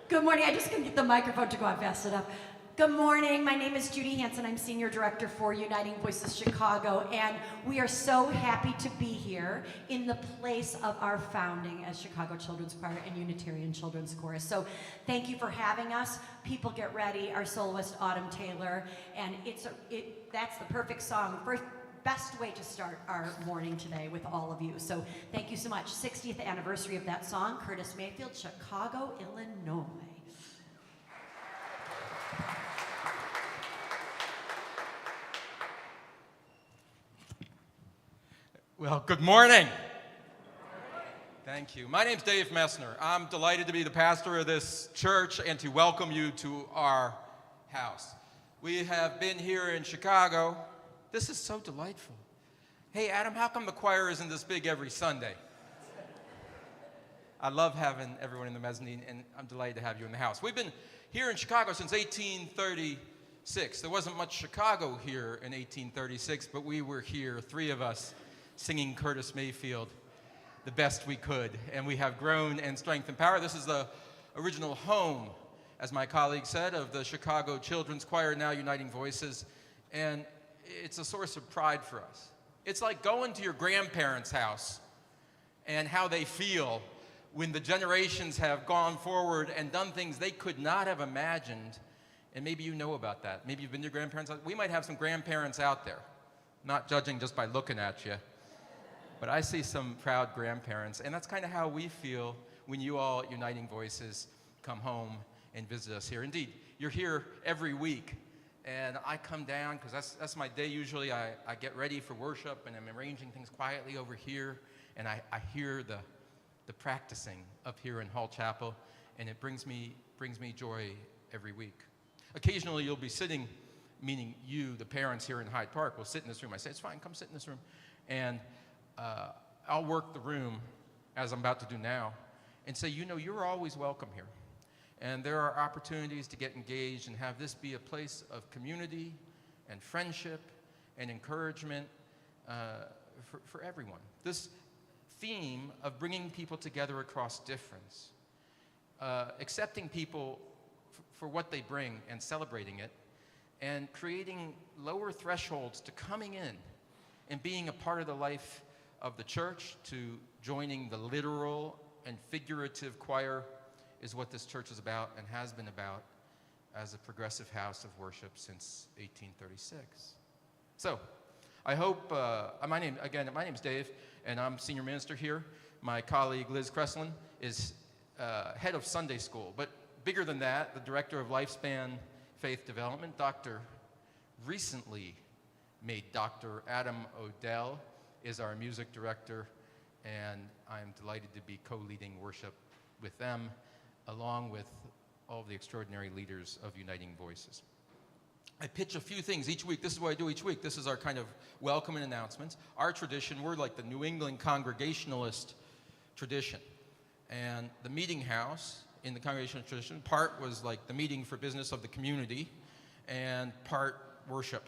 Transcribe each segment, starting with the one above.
Good morning. I just couldn't get the microphone to go on fast enough. Good morning. My name is Judy Hanson. I'm Senior Director for Uniting Voices Chicago, and we are so happy to be here in the place of our founding as Chicago Children's Choir and Unitarian Children's Chorus. So thank you for having us. People get ready. Our soloist, Autumn Taylor, and that's the perfect song. Best way to start our morning today with all of you. So thank you so much. 60th anniversary of that song, Curtis Mayfield, Chicago, Illinois. Well, good morning. Thank you. My name's Dave Messner. I'm delighted to be the pastor of this church and to welcome you to our house. We have been here in Chicago. This is so delightful. Hey, Adam, how come the choir isn't this big every Sunday? I love having everyone in the mezzanine, and I'm delighted to have you in the house. We've been here in Chicago since 1836. There wasn't much Chicago here in 1836, but we were here, three of us, singing Curtis Mayfield the best we could. And we have grown in strength and power. This is the original home, as my colleague said, of the Chicago Children's Choir, now Uniting Voices. And it's a source of pride for us. It's like going to your grandparents' house and how they feel when the generations have gone forward and done things they could not have imagined. And maybe you know about that. Maybe you've been to your grandparents' house. We might have some grandparents out there, not judging just by looking at you. But I see some proud grandparents, and that's kind of how we feel when you all, Uniting Voices, come home and visit us here. Indeed, you're here every week. And I come down, because that's my day usually. I get ready for worship, and I'm arranging things quietly over here, and I hear the practicing up here in Hall Chapel, and it brings me joy every week. Occasionally you'll be sitting, meaning you, the parents here in Hyde Park, will sit in this room. I say, it's fine, come sit in this room. And I'll work the room, as I'm about to do now, and say, you're always welcome here. And there are opportunities to get engaged and have this be a place of community and friendship and encouragement for everyone. This theme of bringing people together across difference, accepting people for what they bring and celebrating it, and creating lower thresholds to coming in and being a part of the life of the church, to joining the literal and figurative choir, is what this church is about and has been about as a progressive house of worship since 1836. So, I hope, my name's Dave, and I'm senior minister here. My colleague, Liz Kresslin, is head of Sunday school. But bigger than that, the director of Lifespan Faith Development, recently made Dr. Adam Odell, is our music director, and I'm delighted to be co-leading worship with them, along with all of the extraordinary leaders of Uniting Voices. I pitch a few things each week. This is what I do each week. This is our kind of welcome and announcements. Our tradition, we're like the New England Congregationalist tradition. And the meeting house in the Congregational tradition, part was like the meeting for business of the community, and part worship,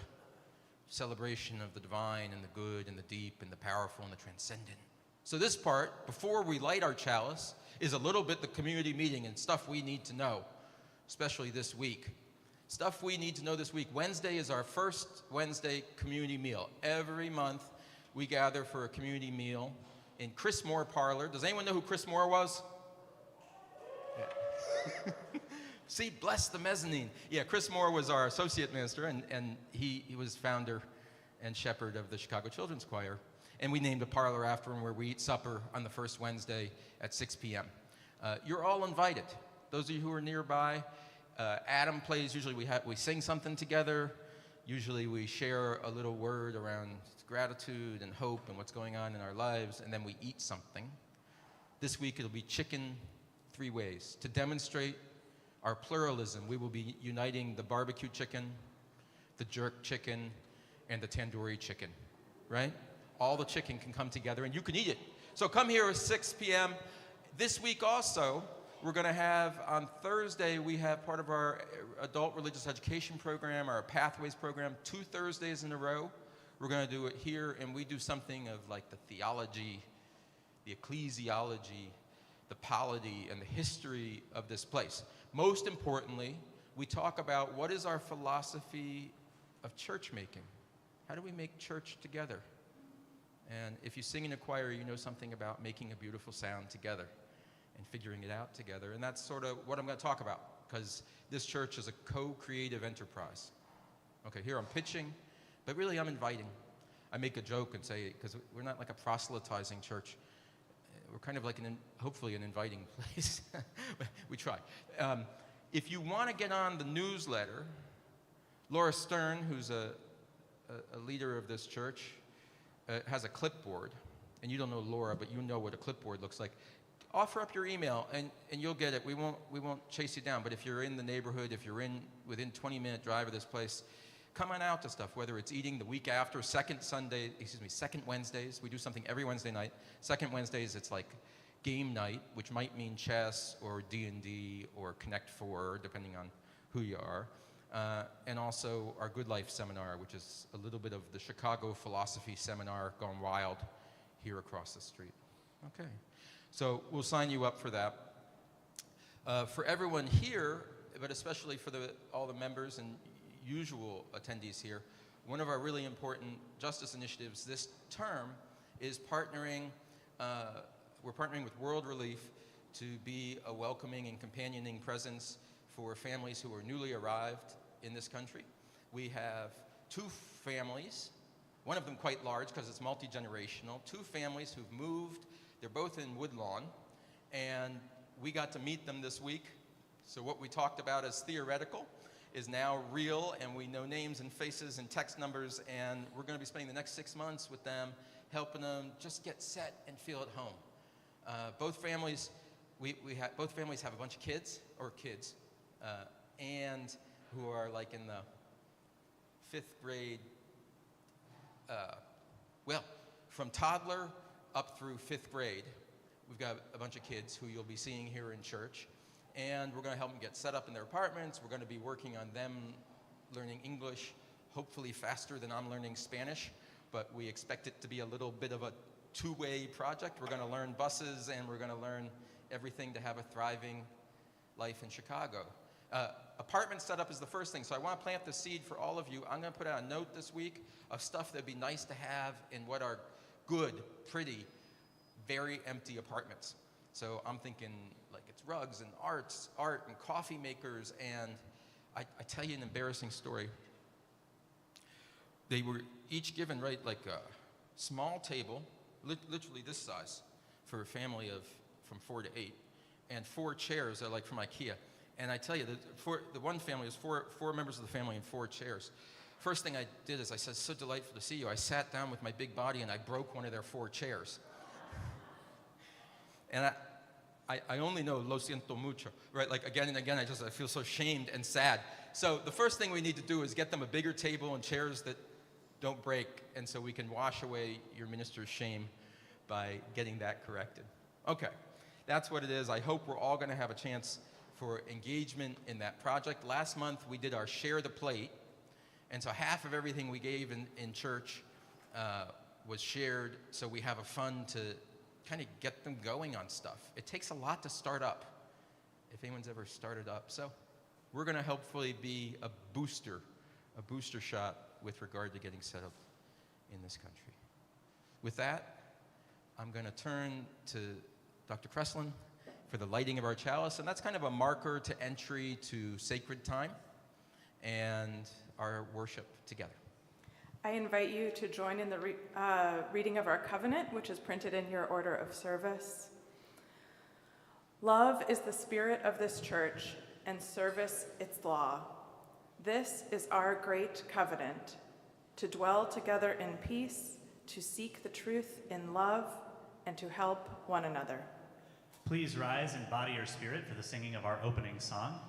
celebration of the divine and the good and the deep and the powerful and the transcendent. So this part, before we light our chalice, is a little bit the community meeting and stuff we need to know, especially this week. Stuff we need to know this week. Wednesday is our first Wednesday community meal. Every month we gather for a community meal in Chris Moore Parlor. Does anyone know who Chris Moore was? Yeah. See, bless the mezzanine. Yeah, Chris Moore was our associate minister, and he was founder and shepherd of the Chicago Children's Choir. And we named a parlor after him where we eat supper on the first Wednesday at 6 p.m. You're all invited. Those of you who are nearby, Adam plays. Usually we sing something together. Usually we share a little word around gratitude and hope and what's going on in our lives, and then we eat something. This week it'll be chicken 3 ways. To demonstrate our pluralism, we will be uniting the barbecue chicken, the jerk chicken, and the tandoori chicken, right? All the chicken can come together, and you can eat it. So come here at 6 p.m. This week also, we're going to have, on Thursday, we have part of our adult religious education program, our Pathways program, 2 Thursdays in a row. We're going to do it here, and we do something of like the theology, the ecclesiology, the polity and the history of this place. Most importantly, we talk about what is our philosophy of church making. How do we make church together? And if you sing in a choir, you know something about making a beautiful sound together and figuring it out together. And that's sort of what I'm going to talk about, because this church is a co-creative enterprise. Okay, here I'm pitching, but really I'm inviting. I make a joke and say, because we're not like a proselytizing church. We're kind of like, hopefully, an inviting place. We try. If you want to get on the newsletter, Laura Stern, who's a leader of this church, has a clipboard. And you don't know Laura, but you know what a clipboard looks like. Offer up your email, and you'll get it. We won't chase you down. But if you're in the neighborhood, if you're within 20-minute drive of this place, come on out to stuff, whether it's eating the week after, second Wednesdays. We do something every Wednesday night. Second Wednesdays, it's like game night, which might mean chess or D&D or Connect 4, depending on who you are. And also our Good Life seminar, which is a little bit of the Chicago philosophy seminar gone wild here across the street. Okay, so we'll sign you up for that. For everyone here, but especially for all the members and usual attendees here, one of our really important justice initiatives this term is we're partnering with World Relief to be a welcoming and companioning presence for families who are newly arrived in this country. We have 2 families, one of them quite large because it's multi-generational, 2 families who've moved. They're both in Woodlawn, and we got to meet them this week. So what we talked about as theoretical is now real, and we know names and faces and text numbers, and we're going to be spending the next 6 months with them, helping them just get set and feel at home. Both families have a bunch of kids, and who are like in the 5th grade, from toddler up through 5th grade. We've got a bunch of kids who you'll be seeing here in church. And we're going to help them get set up in their apartments. We're going to be working on them learning English, hopefully faster than I'm learning Spanish, but we expect it to be a little bit of a 2-way project. We're going to learn buses, and we're going to learn everything to have a thriving life in Chicago. Apartment setup is the first thing, so I want to plant the seed for all of you. I'm going to put out a note this week of stuff that'd be nice to have in what are good, pretty, very empty apartments. So I'm thinking like it's rugs and art and coffee makers, and I tell you an embarrassing story. They were each given, like a small table, literally this size, for a family from 4 to 8, and 4 chairs that are like from IKEA. And I tell you, the one family was four members of the family and 4 chairs. First thing I did is I said, "So delightful to see you." I sat down with my big body and I broke one of their 4 chairs. And I only know lo siento mucho, right? Like again and again, I feel so shamed and sad. So the first thing we need to do is get them a bigger table and chairs that don't break, and so we can wash away your minister's shame by getting that corrected. Okay, that's what it is. I hope we're all going to have a chance for engagement in that project. Last month, we did our Share the Plate, and so half of everything we gave in church was shared, so we have a fund to kind of get them going on stuff. It takes a lot to start up, if anyone's ever started up. So we're going to hopefully be a booster shot with regard to getting set up in this country. With that, I'm going to turn to Dr. Kreslin for the lighting of our chalice, and that's kind of a marker to entry to sacred time and our worship together. I invite you to join in the reading of our covenant, which is printed in your order of service. Love is the spirit of this church, and service its law. This is our great covenant, to dwell together in peace, to seek the truth in love, and to help one another. Please rise and body your spirit for the singing of our opening song.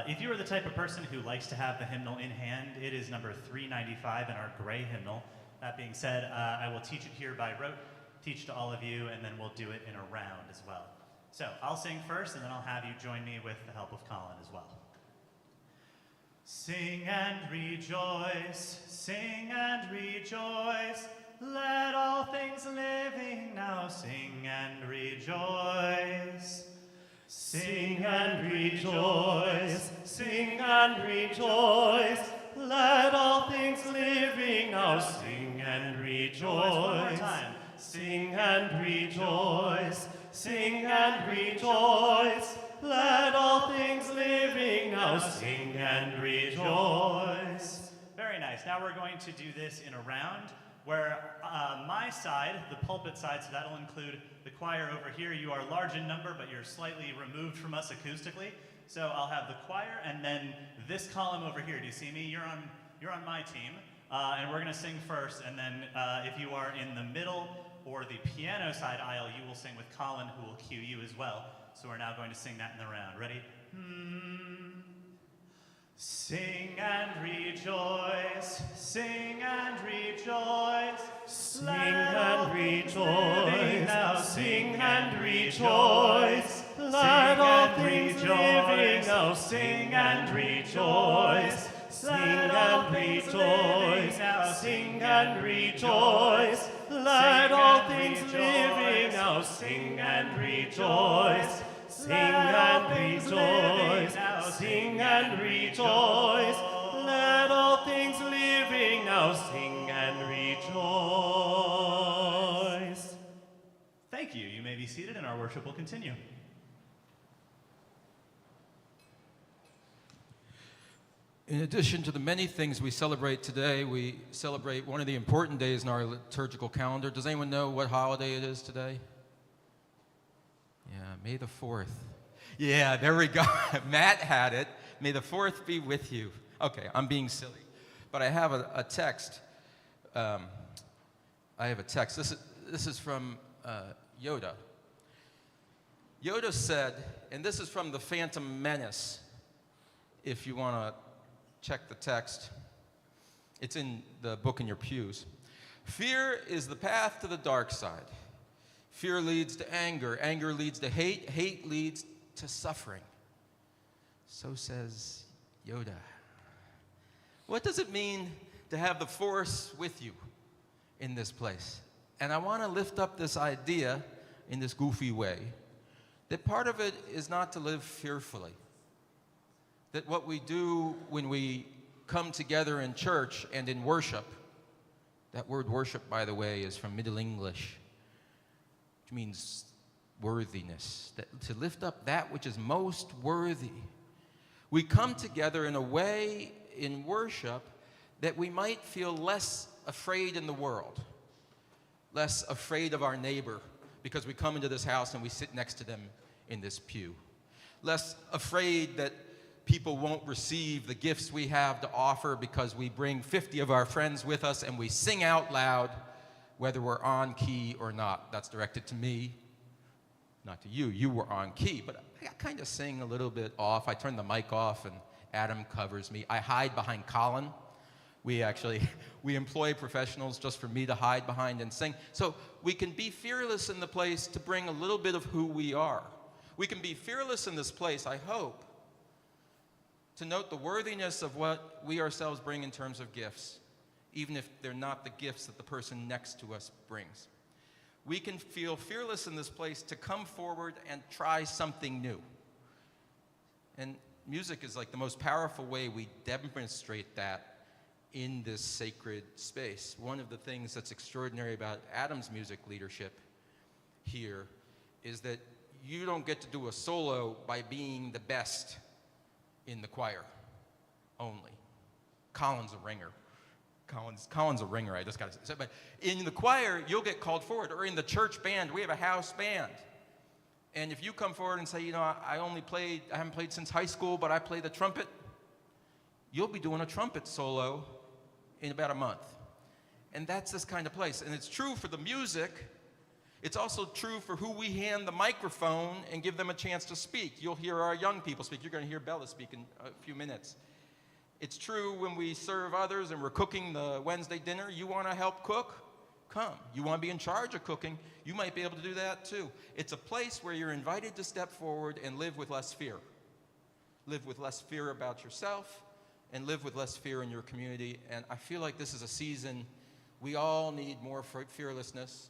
If you are the type of person who likes to have the hymnal in hand, it is number 395 in our gray hymnal. That being said, I will teach it here by rote, teach to all of you, and then we'll do it in a round as well. So I'll sing first, and then I'll have you join me with the help of Colin as well. Sing and rejoice, Let all things living now sing and rejoice. Sing and rejoice, sing and rejoice. Let all things living now sing and rejoice. One more time. Sing and rejoice, sing and rejoice. Let all things living now sing and rejoice. Very nice. Now we're going to do this in a round where my side, the pulpit side, so that'll include the choir over here. You are large in number, but you're slightly removed from us acoustically. So I'll have the choir and then this column over here. Do you see me? You're on my team. And we're going to sing first, and then if you are in the middle or the piano side aisle, you will sing with Colin, who will cue you as well. So we're now going to sing that in the round. Ready? Sing and rejoice, sing and rejoice, sing and rejoice, now sing and rejoice, let all things living now sing and rejoice, sing and rejoice, now sing and rejoice, let all things living now sing and rejoice. Sing and rejoice, sing and rejoice. Let all things living now sing and rejoice. Thank you. You may be seated and our worship will continue. In addition to the many things we celebrate today, we celebrate one of the important days in our liturgical calendar. Does anyone know what holiday it is today? Yeah, May the 4th. Yeah, there we go. Matt had it. May the 4th be with you. Okay, I'm being silly. But I have a text. This is from Yoda. Yoda said, and this is from The Phantom Menace, if you want to check the text. It's in the book in your pews. Fear is the path to the dark side. Fear leads to anger. Anger leads to hate. Hate leads to suffering. So says Yoda. What does it mean to have the Force with you in this place? And I want to lift up this idea in this goofy way, that part of it is not to live fearfully. That what we do when we come together in church and in worship, that word worship, by the way, is from Middle English, which means worthiness, to lift up that which is most worthy. We come together in a way in worship that we might feel less afraid in the world, less afraid of our neighbor because we come into this house and we sit next to them in this pew, less afraid that people won't receive the gifts we have to offer because we bring 50 of our friends with us and we sing out loud whether we're on key or not. That's directed to me, not to you. You were on key, but I kind of sing a little bit off. I turn the mic off and Adam covers me. I hide behind Colin. We employ professionals just for me to hide behind and sing. So we can be fearless in the place to bring a little bit of who we are. We can be fearless in this place, I hope, to note the worthiness of what we ourselves bring in terms of gifts, even if they're not the gifts that the person next to us brings. We can feel fearless in this place to come forward and try something new. And music is like the most powerful way we demonstrate that in this sacred space. One of the things that's extraordinary about Adam's music leadership here is that you don't get to do a solo by being the best in the choir only. Colin's a ringer. Colin's a ringer, I just got to say. But in the choir, you'll get called forward. Or in the church band, we have a house band. And if you come forward and say, I haven't played since high school, but I play the trumpet, you'll be doing a trumpet solo in about a month. And that's this kind of place. And it's true for the music. It's also true for who we hand the microphone and give them a chance to speak. You'll hear our young people speak. You're going to hear Bella speak in a few minutes. It's true when we serve others and we're cooking the Wednesday dinner. You want to help cook? Come. You want to be in charge of cooking? You might be able to do that too. It's a place where you're invited to step forward and live with less fear. Live with less fear about yourself and live with less fear in your community. And I feel like this is a season We all need more fearlessness,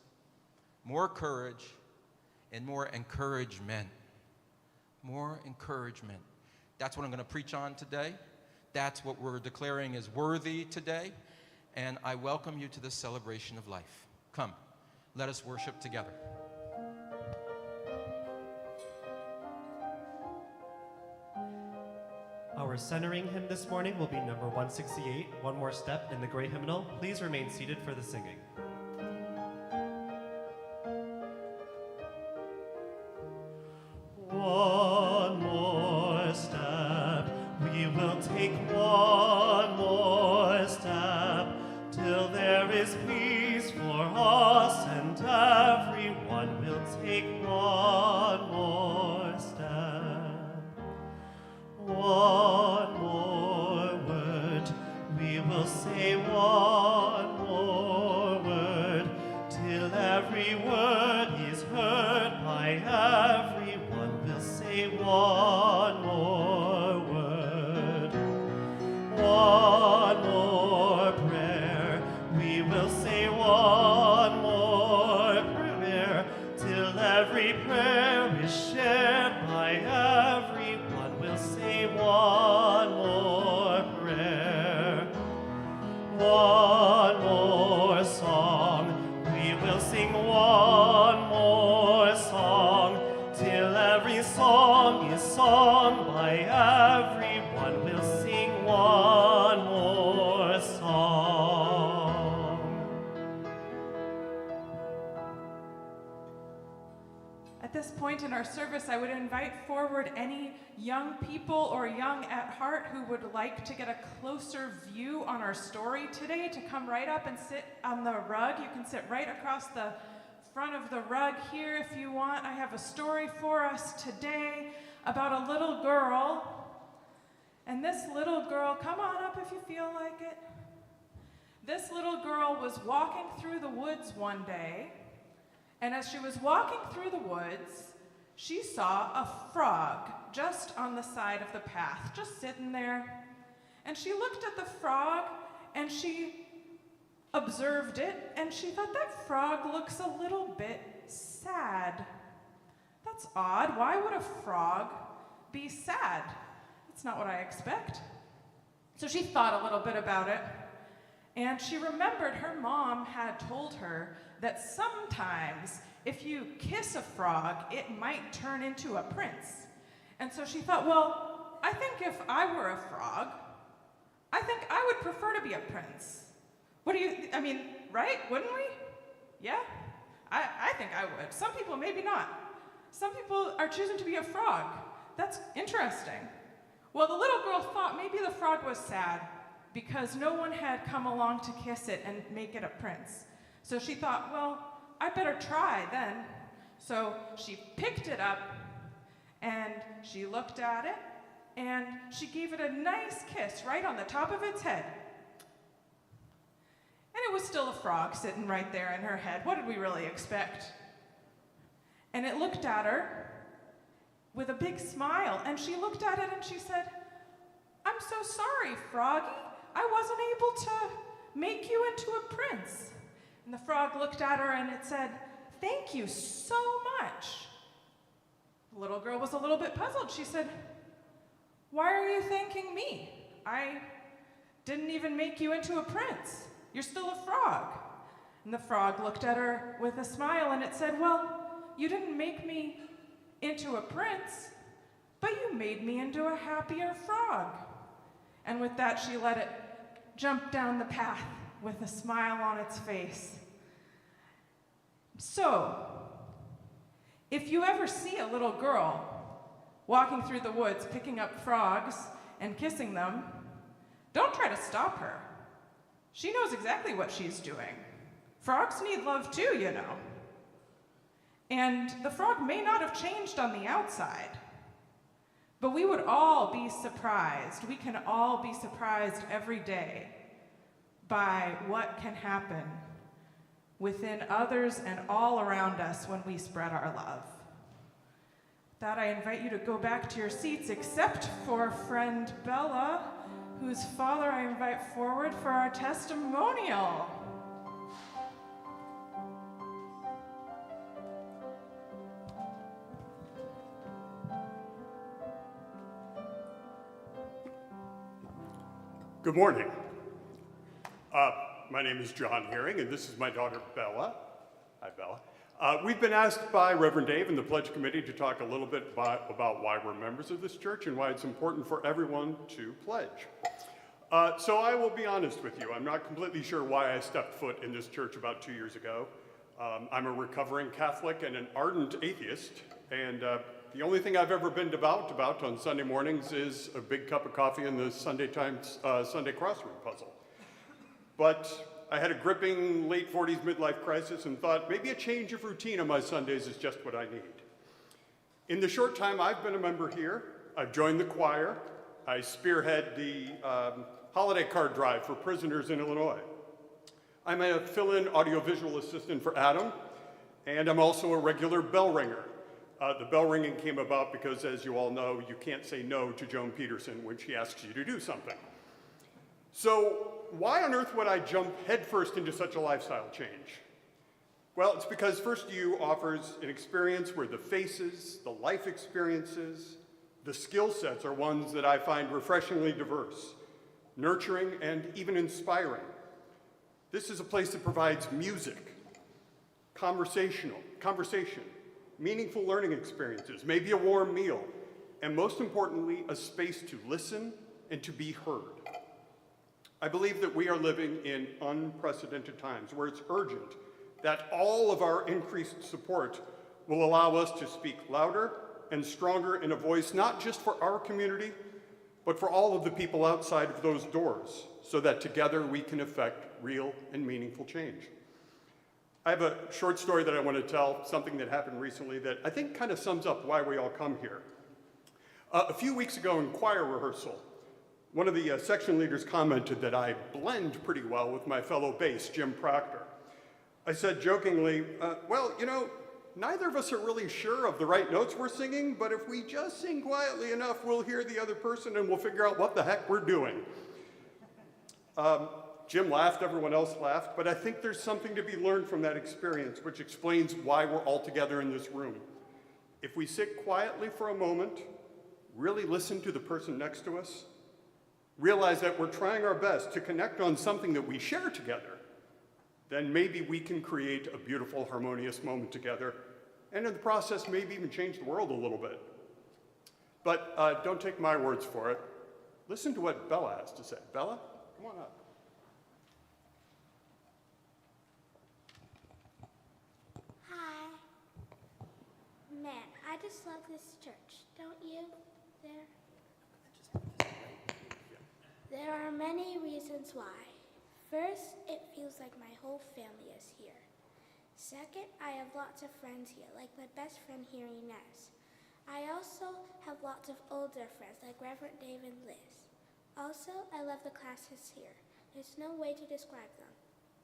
more courage, and more encouragement. More encouragement. That's what I'm going to preach on today. That's what we're declaring as worthy today. And I welcome you to this celebration of life. Come, let us worship together. Our centering hymn this morning will be number 168, One More Step in the Gray Hymnal. Please remain seated for the singing. One more step, we will take one more step, till there is peace for us and everyone will take one more step. One more word, we will say one more word, till every word is heard by everyone. We'll say one more word. One more prayer, we will say one more prayer, till every prayer is shared by everyone. We'll say one more prayer. One more song, we will sing one more song, till every song is sung by everyone. We'll sing one more song. At this point in our service, I would invite forward any young people or young at heart who would like to get a closer view on our story today to come right up and sit on the rug. You can sit right across the front of the rug here if you want. I have a story for us today about a little girl. And this little girl, come on up if you feel like it. This little girl was walking through the woods one day, and as she was walking through the woods, she saw a frog just on the side of the path, just sitting there. And she looked at the frog, and she observed it, and she thought, that frog looks a little bit sad. That's odd. Why would a frog be sad? That's not what I expect. So she thought a little bit about it, and she remembered her mom had told her that sometimes if you kiss a frog, it might turn into a prince. And so she thought, well, I think if I were a frog, I think I would prefer to be a prince. What do you, right? Wouldn't we? Yeah? I think I would. Some people maybe not. Some people are choosing to be a frog. That's interesting. Well, the little girl thought maybe the frog was sad because no one had come along to kiss it and make it a prince. So she thought, well, I better try then. So she picked it up and she looked at it and she gave it a nice kiss right on the top of its head. And it was still a frog sitting right there in her head. What did we really expect? And it looked at her with a big smile, and she looked at it and she said, I'm so sorry, Froggy. I wasn't able to make you into a prince. And the frog looked at her and it said, thank you so much. The little girl was a little bit puzzled. She said, why are you thanking me? I didn't even make you into a prince. You're still a frog. And the frog looked at her with a smile and it said, well, you didn't make me into a prince, but you made me into a happier frog. And with that, she let it jump down the path with a smile on its face. So, if you ever see a little girl walking through the woods, picking up frogs and kissing them, don't try to stop her. She knows exactly what she's doing. Frogs need love too, you know. And the frog may not have changed on the outside, but we would all be surprised. We can all be surprised every day by what can happen within others and all around us when we spread our love. With that, I invite you to go back to your seats, except for friend Bella, whose father I invite forward for our testimonial. Good morning. My name is John Herring, and this is my daughter, Bella. Hi, Bella. We've been asked by Reverend Dave and the Pledge Committee to talk a little bit about why we're members of this church and why it's important for everyone to pledge. So I will be honest with you. I'm not completely sure why I stepped foot in this church about 2 years ago. I'm a recovering Catholic and an ardent atheist, and the only thing I've ever been devout about on Sunday mornings is a big cup of coffee and the Sunday Times Sunday crossword puzzle. But I had a gripping late 40s midlife crisis and thought maybe a change of routine on my Sundays is just what I need. In the short time I've been a member here, I've joined the choir. I spearhead the holiday card drive for prisoners in Illinois. I'm a fill-in audiovisual assistant for Adam, and I'm also a regular bell ringer. The bell ringing came about because, as you all know, you can't say no to Joan Peterson when she asks you to do something. So why on earth would I jump headfirst into such a lifestyle change? Well, it's because First U offers an experience where the faces, the life experiences, the skill sets are ones that I find refreshingly diverse, nurturing, and even inspiring. This is a place that provides music, conversation, meaningful learning experiences, maybe a warm meal, and most importantly, a space to listen and to be heard. I believe that we are living in unprecedented times where it's urgent that all of our increased support will allow us to speak louder and stronger in a voice not just for our community, but for all of the people outside of those doors, so that together we can effect real and meaningful change. I have a short story that I want to tell, something that happened recently that I think kind of sums up why we all come here. A few weeks ago in choir rehearsal, one of the section leaders commented that I blend pretty well with my fellow bass, Jim Proctor. I said jokingly, well, you know, neither of us are really sure of the right notes we're singing, but if we just sing quietly enough, we'll hear the other person and we'll figure out what the heck we're doing. Jim laughed, everyone else laughed, but I think there's something to be learned from that experience, which explains why we're all together in this room. If we sit quietly for a moment, really listen to the person next to us, realize that we're trying our best to connect on something that we share together, then maybe we can create a beautiful, harmonious moment together, and in the process, maybe even change the world a little bit. But don't take my words for it. Listen to what Bella has to say. Bella, come on up. Hi. Man, I just love this church, don't you? There are many reasons why. First, it feels like my whole family is here. Second, I have lots of friends here, like my best friend here, Inez. I also have lots of older friends, like Reverend Dave and Liz. Also, I love the classes here. There's no way to describe them.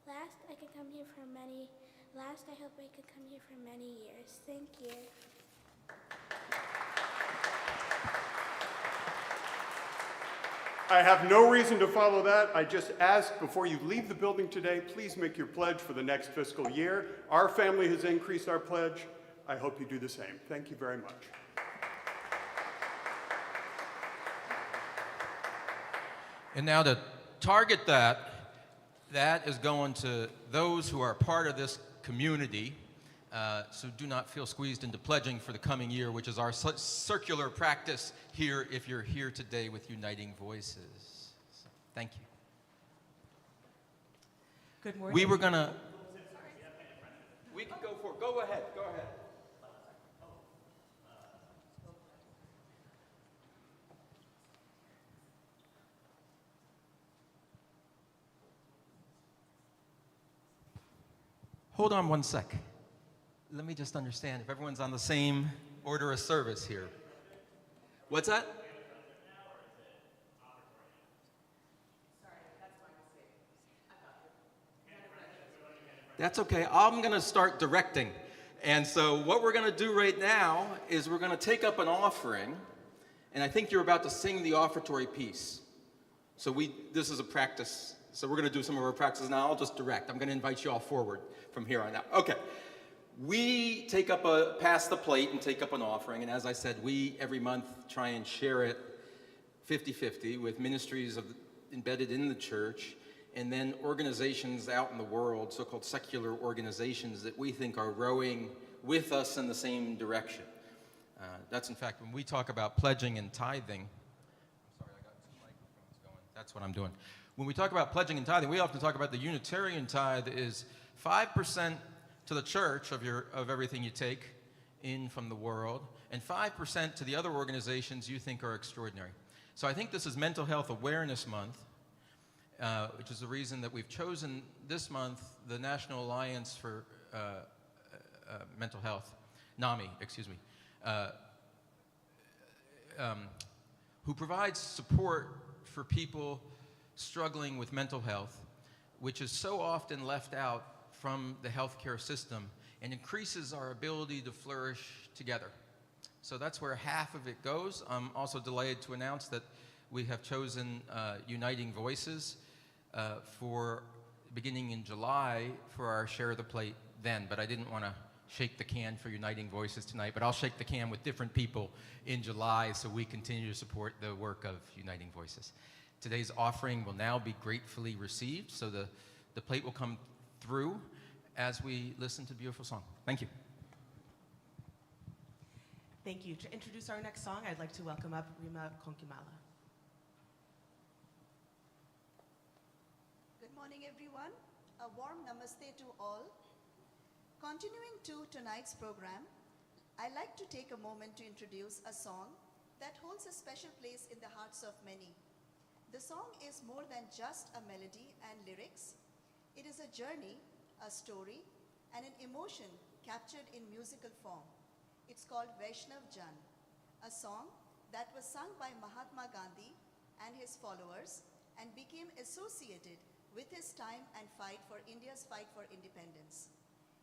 Last, I hope I can come here for many years. Thank you. I have no reason to follow that. I just ask before you leave the building today, please make your pledge for the next fiscal year. Our family has increased our pledge. I hope you do the same. Thank you very much. And now to target that is going to those who are part of this community, so do not feel squeezed into pledging for the coming year, which is our circular practice here if you're here today with Uniting Voices. So, thank you. Good morning. We can go for it. Go ahead. Hold on one sec. Let me just understand if everyone's on the same order of service here. What's that? That's okay. I'm going to start directing. And so what we're going to do right now is we're going to take up an offering, and I think you're about to sing the offertory piece. So this is a practice. So we're going to do some of our practices now. I'll just direct. I'm going to invite you all forward from here on out. Okay. We pass the plate and take up an offering, and as I said, we every month try and share it 50-50 with ministries of embedded in the church, and then organizations out in the world, so-called secular organizations that we think are rowing with us in the same direction. That's in fact, when we talk about pledging and tithing, I'm sorry, I got two microphones going. That's what I'm doing. When we talk about pledging and tithing, we often talk about the Unitarian tithe is 5% to the church of everything you take in from the world, and 5% to the other organizations you think are extraordinary. So I think this is Mental Health Awareness Month, which is the reason that we've chosen this month the National Alliance for Mental Health, NAMI, excuse me, who provides support for people struggling with mental health, which is so often left out from the healthcare system and increases our ability to flourish together. So that's where half of it goes. I'm also delighted to announce that we have chosen Uniting Voices for beginning in July for our Share the Plate then, but I didn't want to shake the can for Uniting Voices tonight, but I'll shake the can with different people in July so we continue to support the work of Uniting Voices. Today's offering will now be gratefully received, so the plate will come through as we listen to a beautiful song. Thank you. Thank you. To introduce our next song, I'd like to welcome up Rima Konkimala. Good morning, everyone. A warm namaste to all. Continuing to tonight's program, I'd like to take a moment to introduce a song that holds a special place in the hearts of many. The song is more than just a melody and lyrics. It is a journey, a story, and an emotion captured in musical form. It's called Vaishnav Jan, a song that was sung by Mahatma Gandhi and his followers and became associated with his time and fight for India's fight for independence.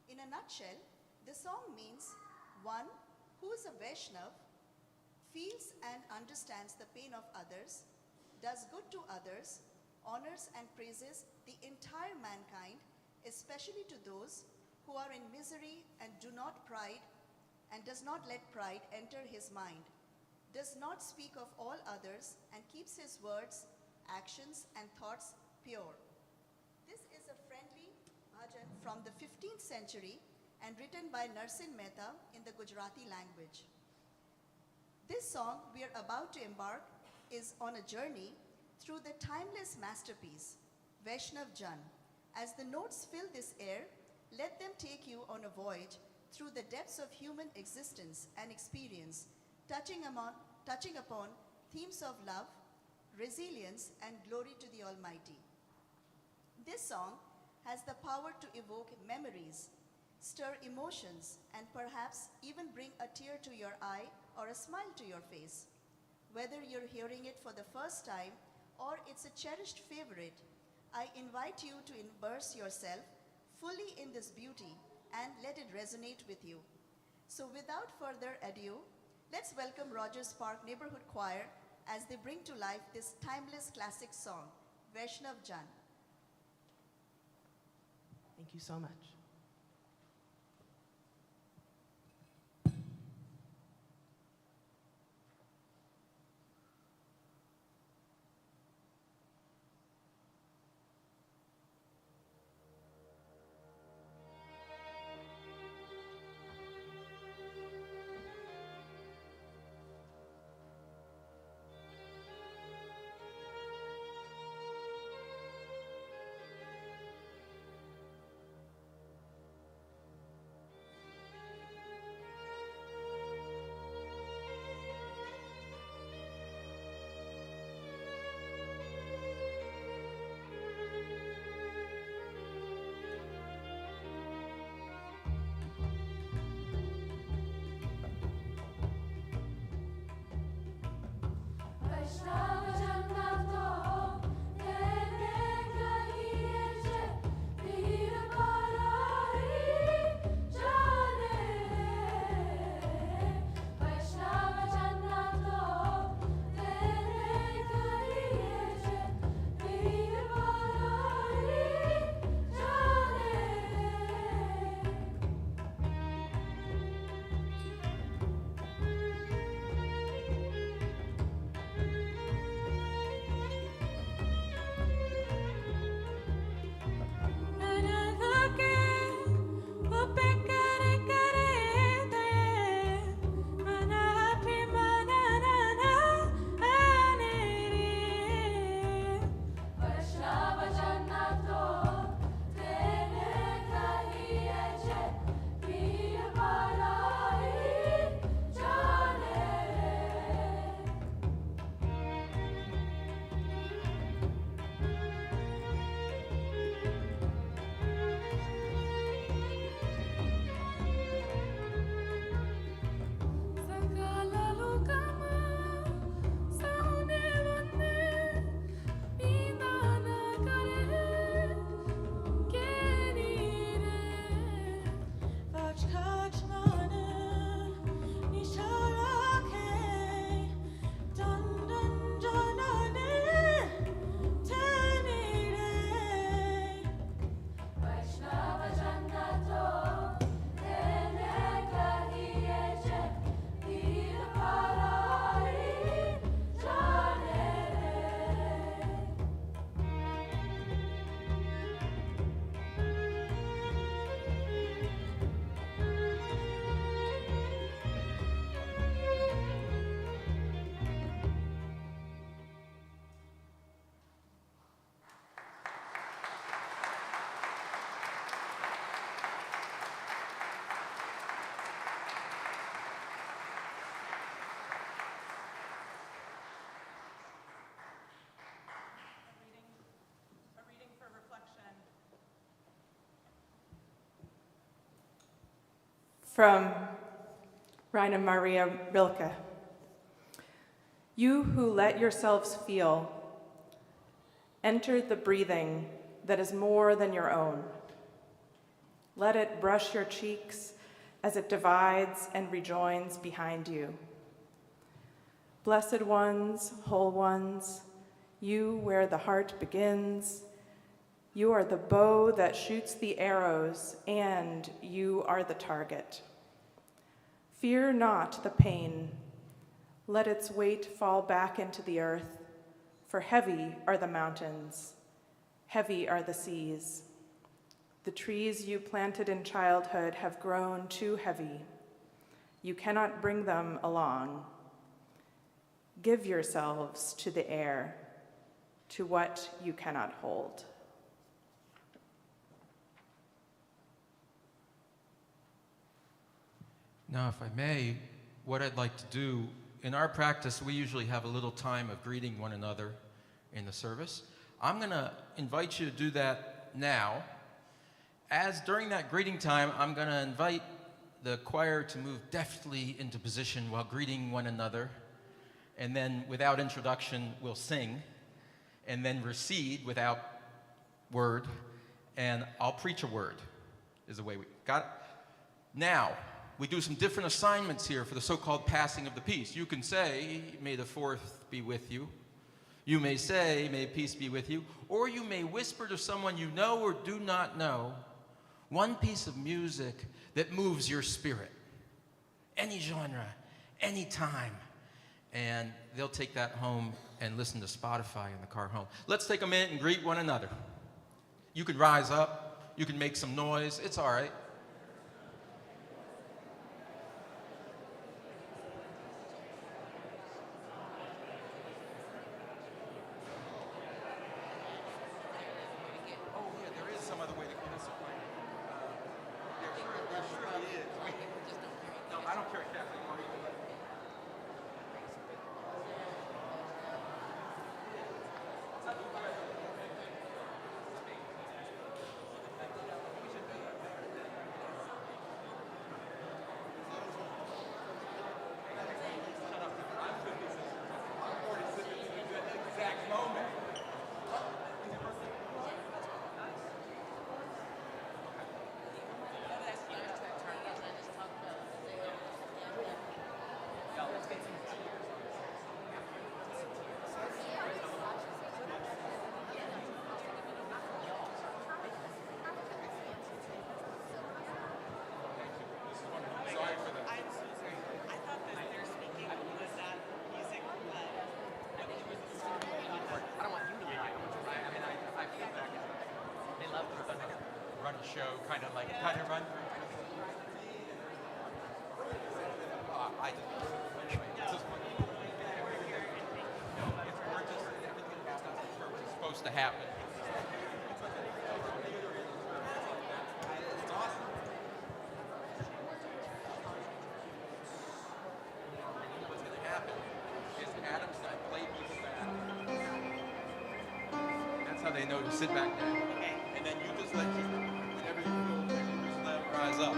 In a nutshell, the song means one who is a Vaishnav, feels and understands the pain of others, does good to others, honors and praises the entire mankind, especially to those who are in misery and does not let pride enter his mind, does not speak of all others and keeps his words, actions and thoughts pure. This is a friendly bhajan from the 15th century and written by Narsin Mehta in the Gujarati language. This song we are about to embark is on a journey through the timeless masterpiece, Vaishnav Jan. As the notes fill this air, let them take you on a voyage through the depths of human existence and experience, touching upon themes of love, resilience, and glory to the Almighty. This song has the power to evoke memories, stir emotions, and perhaps even bring a tear to your eye or a smile to your face. Whether you're hearing it for the first time or it's a cherished favorite, I invite you to immerse yourself fully in this beauty and let it resonate with you. So without further ado, let's welcome Rogers Park Neighborhood Choir as they bring to life this timeless classic song, Vaishnav Jan. Thank you so much. From Raina Maria Rilke. You who let yourselves feel, enter the breathing that is more than your own. Let it brush your cheeks as it divides and rejoins behind you. Blessed ones, whole ones, you where the heart begins, you are the bow that shoots the arrows, and you are the target. Fear not the pain. Let its weight fall back into the earth, for heavy are the mountains, heavy are the seas. The trees you planted in childhood have grown too heavy. You cannot bring them along. Give yourselves to the air, to what you cannot hold. Now, if I may, what I'd like to do, in our practice, we usually have a little time of greeting one another in the service. I'm going to invite you to do that now. As during that greeting time, I'm going to invite the choir to move deftly into position while greeting one another. And then, without introduction, we'll sing, and then recede without word, and I'll preach a word, is the way we got it. Now, we do some different assignments here for the so-called passing of the peace. You can say, may the fourth be with you. You may say, may peace be with you. Or you may whisper to someone you know or do not know one piece of music that moves your spirit. Any genre, any time. And they'll take that home and listen to Spotify in the car home. Let's take a minute and greet one another. You can rise up. You can make some noise. It's all right. Show, kind of run. I just, it's just it's supposed to happen. It's awesome. What's going to happen is Adam's going to play these back. That's how they know to sit back down. And then you just let whenever you feel like you just let it rise up.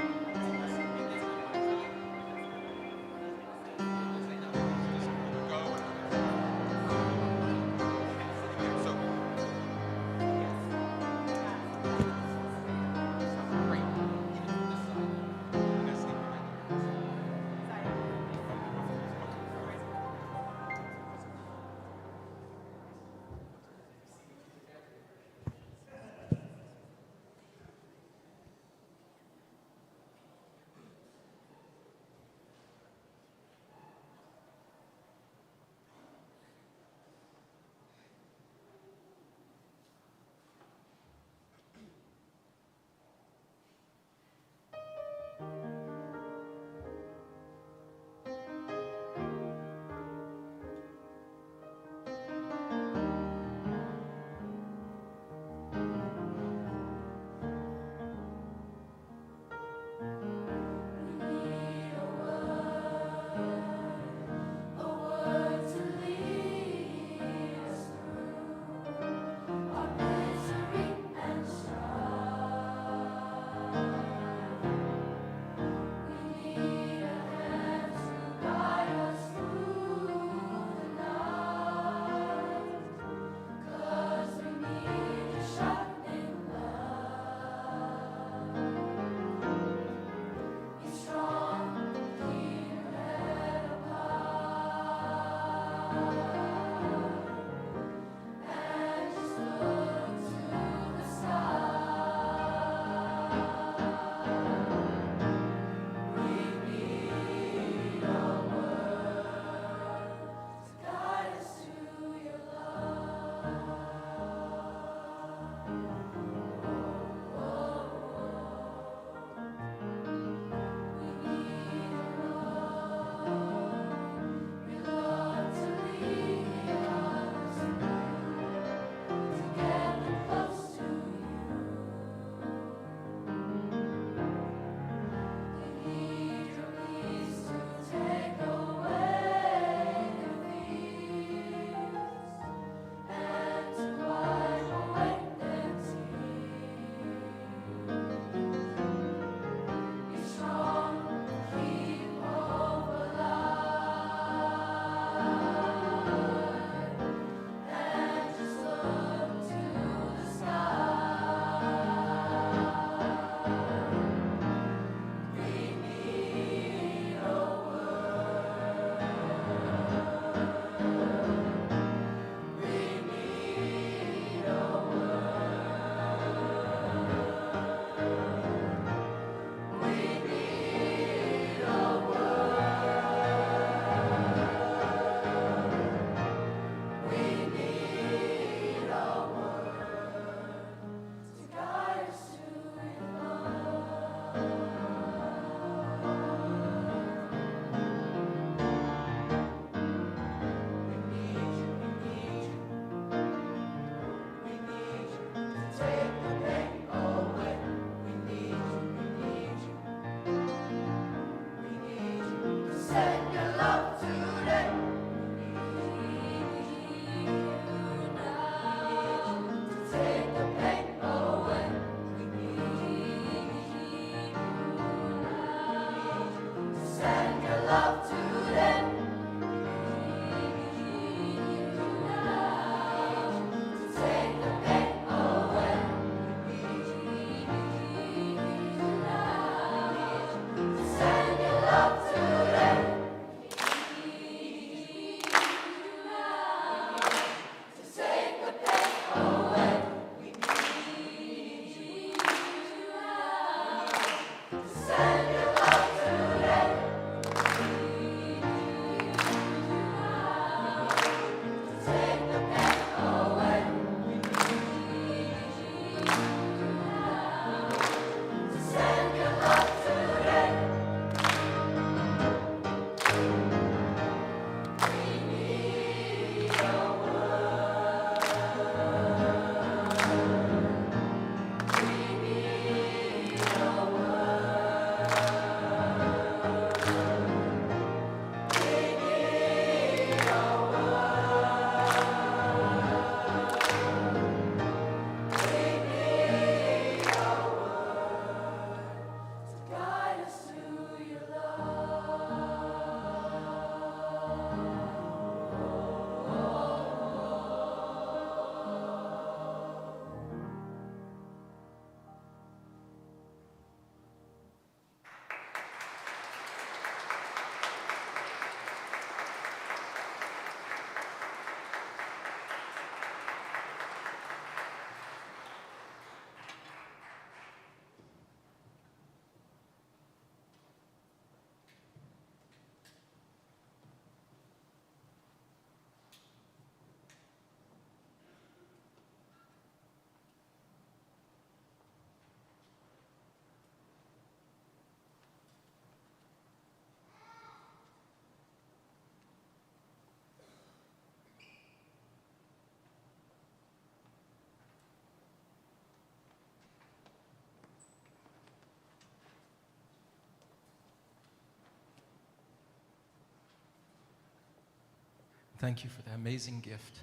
Thank you for that amazing gift.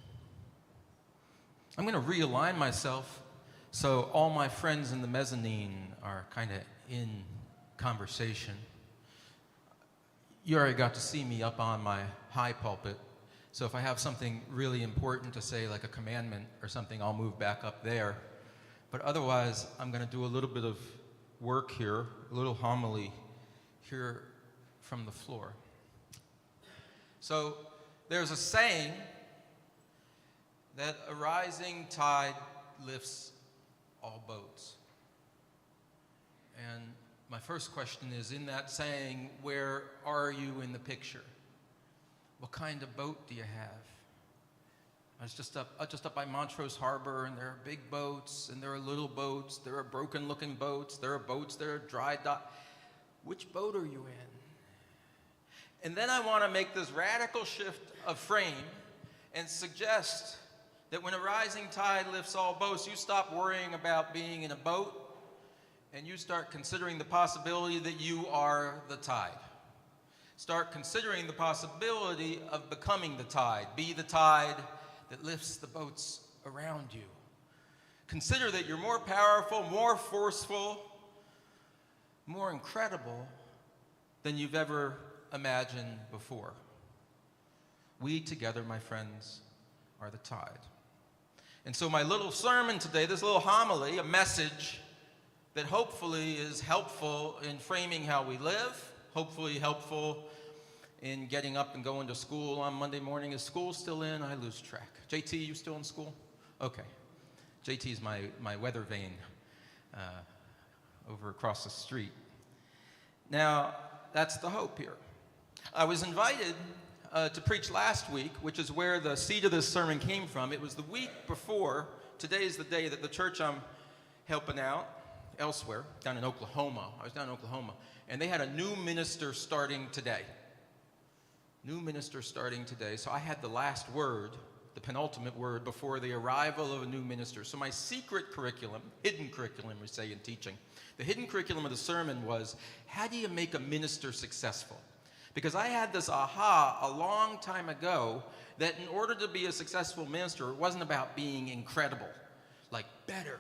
I'm going to realign myself so all my friends in the mezzanine are kind of in conversation. You already got to see me up on my high pulpit, so if I have something really important to say, like a commandment or something, I'll move back up there. But otherwise, I'm going to do a little bit of work here, a little homily here from the floor. So there's a saying that a rising tide lifts all boats. And my first question is, in that saying, where are you in the picture? What kind of boat do you have? I was just up by Montrose Harbor, and there are big boats, and there are little boats, there are broken-looking boats, there are boats that are dry dock. Which boat are you in? And then I want to make this radical shift of frame and suggest that when a rising tide lifts all boats, you stop worrying about being in a boat, and you start considering the possibility that you are the tide. Start considering the possibility of becoming the tide. Be the tide that lifts the boats around you. Consider that you're more powerful, more forceful, more incredible than you've ever imagined before. We together, my friends, are the tide. And so my little sermon today, this little homily, a message that hopefully is helpful in framing how we live, hopefully helpful in getting up and going to school on Monday morning. Is school still in? I lose track. JT, you still in school? Okay. JT's my weather vane over across the street. Now, that's the hope here. I was invited to preach last week, which is where the seed of this sermon came from. It was the week before. Today is the day that the church I'm helping out elsewhere, down in Oklahoma. I was down in Oklahoma, and they had a new minister starting today. New minister starting today. So I had the last word, the penultimate word, before the arrival of a new minister. So my secret curriculum, hidden curriculum, we say in teaching, the hidden curriculum of the sermon was, how do you make a minister successful? Because I had this aha a long time ago that in order to be a successful minister, it wasn't about being incredible, like better,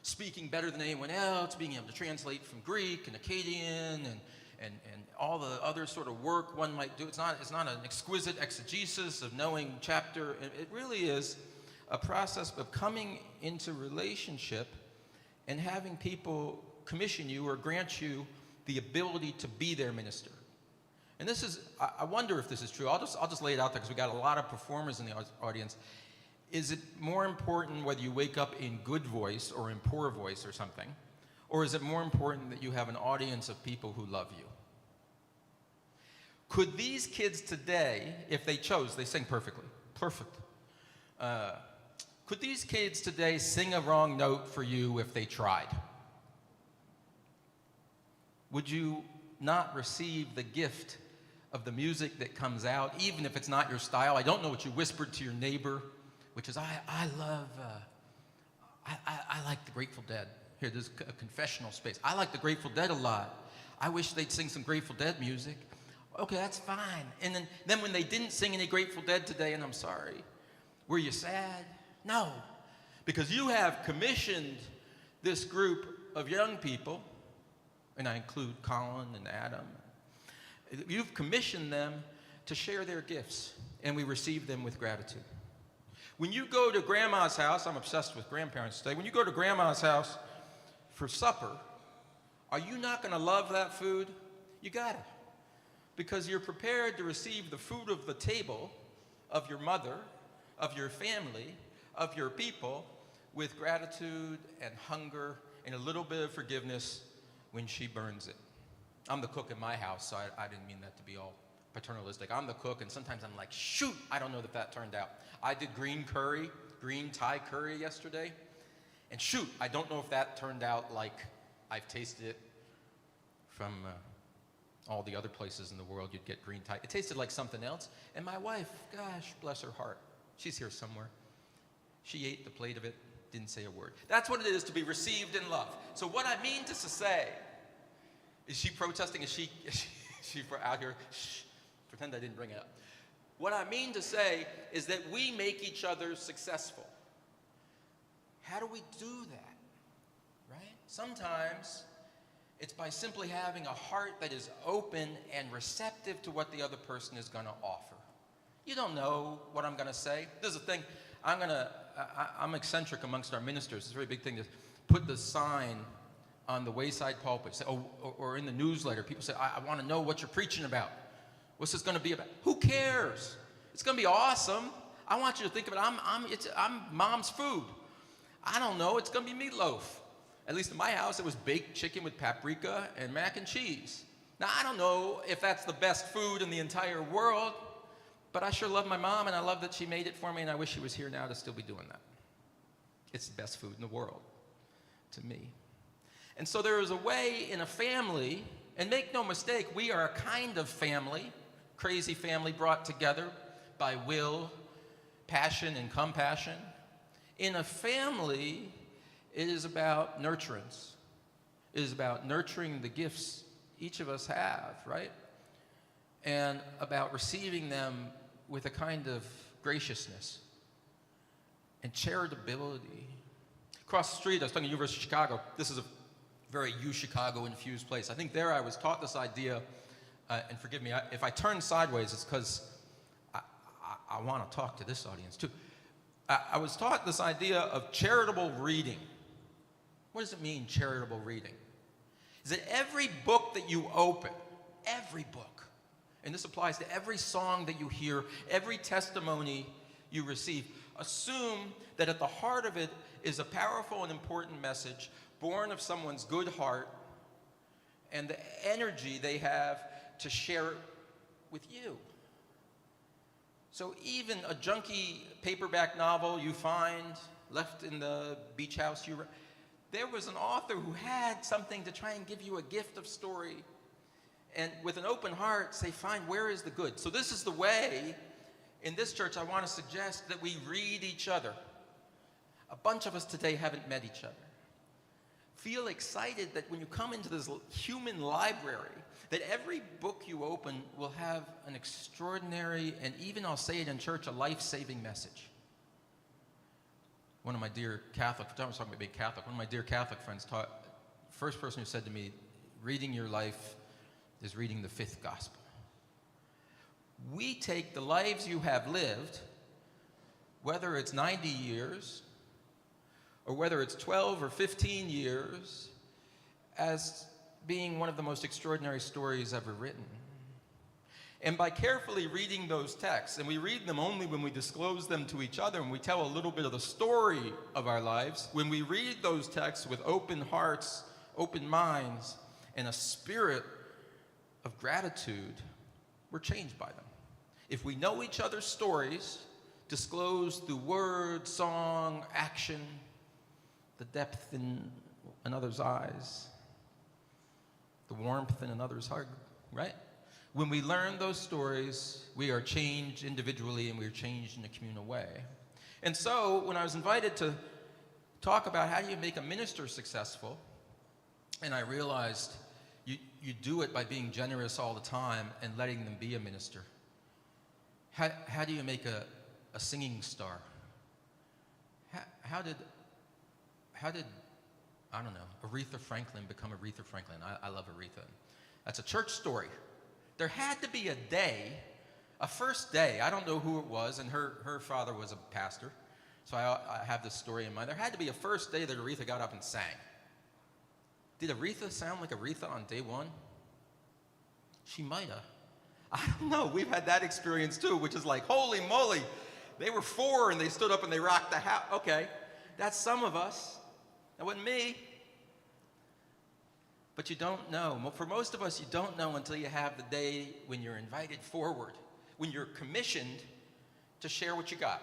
speaking better than anyone else, being able to translate from Greek and Akkadian and all the other sort of work one might do. It's not an exquisite exegesis of knowing chapter. It really is a process of coming into relationship and having people commission you or grant you the ability to be their minister. And this is, I wonder if this is true. I'll just lay it out there because we got a lot of performers in the audience. Is it more important whether you wake up in good voice or in poor voice or something? Or is it more important that you have an audience of people who love you? Could these kids today, if they chose, they sing perfectly, perfect. Could these kids today sing a wrong note for you if they tried? Would you not receive the gift of the music that comes out, even if it's not your style? I don't know what you whispered to your neighbor, which is, I like the Grateful Dead. Here, there's a confessional space. I like the Grateful Dead a lot. I wish they'd sing some Grateful Dead music. Okay, that's fine. And then when they didn't sing any Grateful Dead today, and I'm sorry, were you sad? No, because you have commissioned this group of young people, and I include Colin and Adam. You've commissioned them to share their gifts, and we receive them with gratitude. When you go to grandma's house, I'm obsessed with grandparents today. When you go to grandma's house for supper, are you not going to love that food? You got it. Because you're prepared to receive the food of the table of your mother, of your family, of your people, with gratitude and hunger and a little bit of forgiveness when she burns it. I'm the cook in my house, so I didn't mean that to be all paternalistic. I'm the cook, and sometimes I'm like, shoot, I don't know that that turned out. I did green Thai curry yesterday, and shoot, I don't know if that turned out like I've tasted it from all the other places in the world you'd get green Thai. It tasted like something else, and my wife, gosh, bless her heart, she's here somewhere. She ate the plate of it, didn't say a word. That's what it is to be received in love. So what I mean to say, is she protesting? Is she out here? Shh, pretend I didn't bring it up. What I mean to say is that we make each other successful. How do we do that? Right? Sometimes it's by simply having a heart that is open and receptive to what the other person is going to offer. You don't know what I'm going to say. This is the thing. I'm eccentric amongst our ministers. It's a very big thing to put the sign on the wayside pulpit. Say, or in the newsletter, people say, I want to know what you're preaching about. What's this going to be about? Who cares? It's going to be awesome. I want you to think of it. I'm mom's food. I don't know. It's going to be meatloaf. At least in my house, it was baked chicken with paprika and mac and cheese. Now, I don't know if that's the best food in the entire world, but I sure love my mom, and I love that she made it for me, and I wish she was here now to still be doing that. It's the best food in the world to me. And so there is a way in a family, and make no mistake, we are a kind of family, crazy family brought together by will, passion, and compassion. In a family, it is about nurturance. It is about nurturing the gifts each of us have, right? And about receiving them with a kind of graciousness and charitability. Across the street, I was talking to University of Chicago. This is a very U-Chicago infused place. I think there I was taught this idea, and forgive me, if I turn sideways, it's because I want to talk to this audience too. I was taught this idea of charitable reading. What does it mean, charitable reading? Is that every book that you open, every book, and this applies to every song that you hear, every testimony you receive, assume that at the heart of it is a powerful and important message born of someone's good heart and the energy they have to share it with you. So even a junky paperback novel you find left in the beach house you read, there was an author who had something to try and give you a gift of story. And with an open heart, say, fine, where is the good? So this is the way, in this church, I want to suggest that we read each other. A bunch of us today haven't met each other. Feel excited that when you come into this human library, that every book you open will have an extraordinary, and even I'll say it in church, a life-saving message. One of my dear Catholic, I was talking about being Catholic, one of my dear Catholic friends taught, first person who said to me, reading your life is reading the fifth gospel. We take the lives you have lived, whether it's 90 years, or whether it's 12 or 15 years, as being one of the most extraordinary stories ever written. And by carefully reading those texts, and we read them only when we disclose them to each other and we tell a little bit of the story of our lives, when we read those texts with open hearts, open minds, and a spirit of gratitude, we're changed by them. If we know each other's stories, disclosed through word, song, action, the depth in another's eyes, the warmth in another's heart, right? When we learn those stories, we are changed individually and we are changed in a communal way. And so when I was invited to talk about how do you make a minister successful, and I realized you do it by being generous all the time and letting them be a minister. How do you make a singing star? How did I don't know, Aretha Franklin become Aretha Franklin? I love Aretha. That's a church story. There had to be a day, a first day, I don't know who it was, and her father was a pastor, so I have this story in mind. There had to be a first day that Aretha got up and sang. Did Aretha sound like Aretha on day one? She might have. I don't know. We've had that experience too, which is like, holy moly, they were 4 and they stood up and they rocked the house. Okay, that's some of us. That wasn't me. But you don't know. For most of us, you don't know until you have the day when you're invited forward, when you're commissioned to share what you got.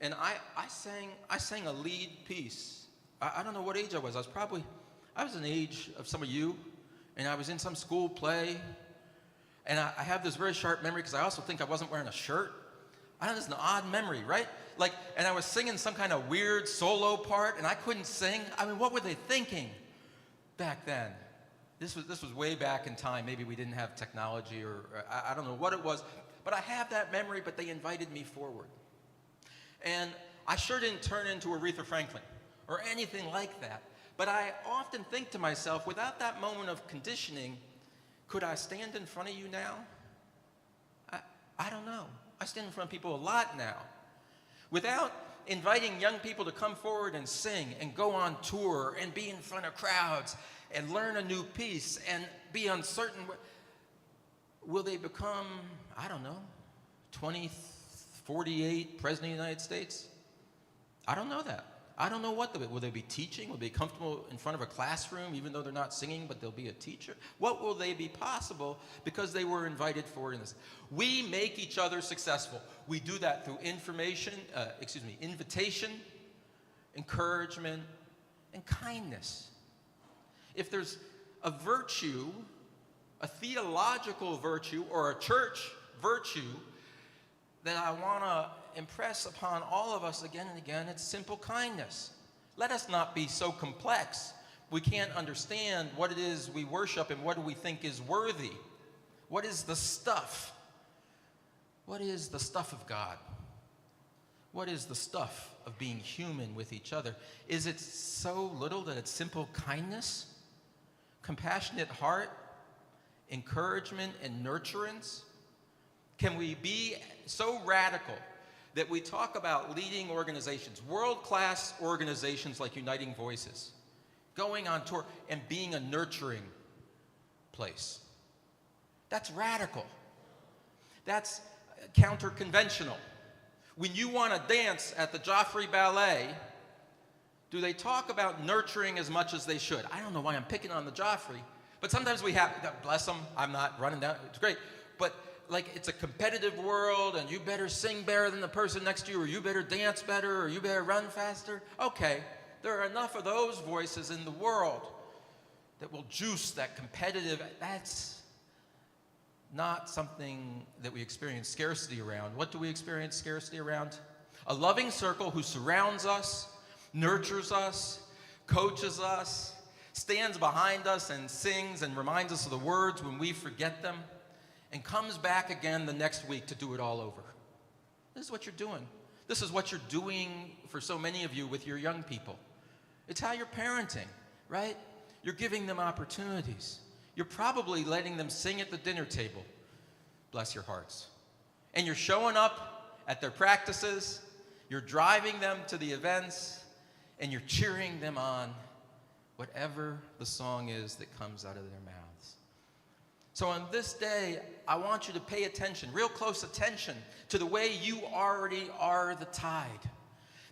And I sang a lead piece. I don't know what age I was. I was an age of some of you, and I was in some school play, and I have this very sharp memory because I also think I wasn't wearing a shirt. I know this is an odd memory, right? And I was singing some kind of weird solo part, and I couldn't sing. I mean, what were they thinking back then? This was way back in time. Maybe we didn't have technology, or I don't know what it was. But I have that memory, but they invited me forward. And I sure didn't turn into Aretha Franklin or anything like that. But I often think to myself, without that moment of conditioning, could I stand in front of you now? I don't know. I stand in front of people a lot now. Without inviting young people to come forward and sing and go on tour and be in front of crowds and learn a new piece and be uncertain, will they become, I don't know, 48 President of the United States? I don't know that. I don't know what will they be teaching? Will they be comfortable in front of a classroom even though they're not singing, but they'll be a teacher? What will they be possible because they were invited forward in this? We make each other successful. We do that through invitation, encouragement, and kindness. If there's a virtue, a theological virtue or a church virtue that I want to impress upon all of us again and again, it's simple kindness. Let us not be so complex. We can't understand what it is we worship and what do we think is worthy. What is the stuff? What is the stuff of God? What is the stuff of being human with each other? Is it so little that it's simple kindness, compassionate heart, encouragement, and nurturance? Can we be so radical that we talk about leading organizations, world-class organizations like Uniting Voices, going on tour and being a nurturing place? That's radical. That's counter-conventional. When you want to dance at the Joffrey Ballet, do they talk about nurturing as much as they should? I don't know why I'm picking on the Joffrey, but sometimes we have, bless them, I'm not running down, it's great, but like it's a competitive world and you better sing better than the person next to you, or you better dance better, or you better run faster. Okay, there are enough of those voices in the world that will juice that competitive. That's not something that we experience scarcity around. What do we experience scarcity around? A loving circle who surrounds us, nurtures us, coaches us, stands behind us and sings and reminds us of the words when we forget them, and comes back again the next week to do it all over. This is what you're doing. This is what you're doing for so many of you with your young people. It's how you're parenting, right? You're giving them opportunities. You're probably letting them sing at the dinner table. Bless your hearts. And you're showing up at their practices. You're driving them to the events. And you're cheering them on, whatever the song is that comes out of their mouths. So on this day, I want you to pay attention, real close attention, to the way you already are the tide.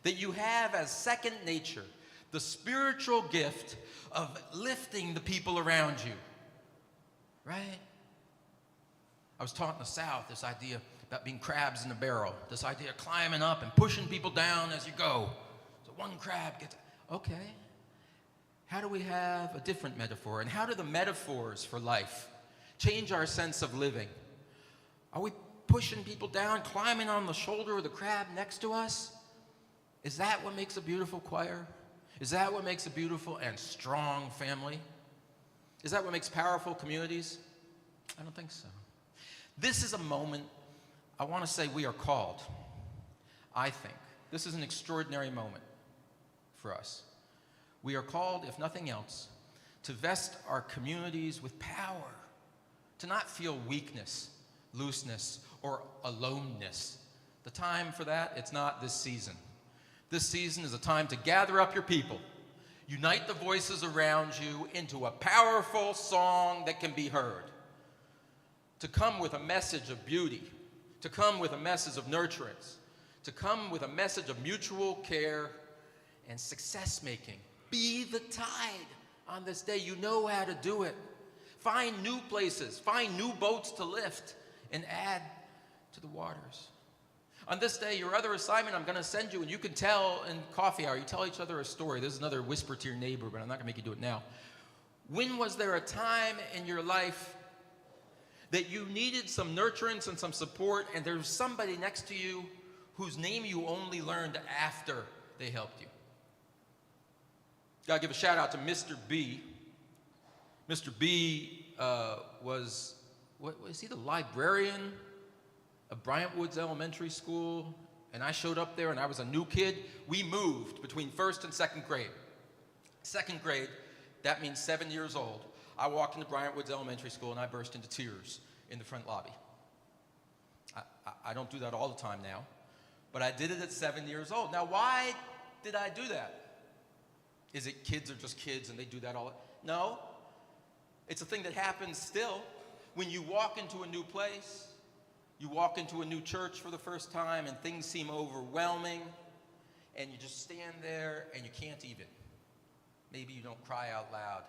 That you have as second nature the spiritual gift of lifting the people around you. Right? I was taught in the South this idea about being crabs in a barrel. This idea of climbing up and pushing people down as you go. So one crab gets, okay. How do we have a different metaphor? And how do the metaphors for life change our sense of living? Are we pushing people down, climbing on the shoulder of the crab next to us? Is that what makes a beautiful choir? Is that what makes a beautiful and strong family? Is that what makes powerful communities? I don't think so. This is a moment I want to say we are called. I think this is an extraordinary moment for us. We are called, if nothing else, to vest our communities with power, to not feel weakness, looseness, or aloneness. The time for that, it's not this season. This season is a time to gather up your people, unite the voices around you into a powerful song that can be heard, to come with a message of beauty, to come with a message of nurturance, to come with a message of mutual care and success making. Be the tide on this day. You know how to do it. Find new places, find new boats to lift, and add to the waters. On this day, your other assignment I'm going to send you, and you can tell in coffee hour, you tell each other a story. This is another whisper to your neighbor, but I'm not going to make you do it now. When was there a time in your life that you needed some nurturance and some support, and there's somebody next to you whose name you only learned after they helped you? Got to give a shout out to Mr. B. Mr. B was he the librarian of Bryant Woods Elementary School, and I showed up there and I was a new kid, we moved between first and second grade. Second grade, that means 7 years old. I walked into Bryant Woods Elementary School and I burst into tears in the front lobby. I don't do that all the time now, but I did it at 7 years old. Now, why did I do that? Is it kids are just kids and they do that all? No. It's a thing that happens still. When you walk into a new place, you walk into a new church for the first time and things seem overwhelming and you just stand there and you can't even. Maybe you don't cry out loud,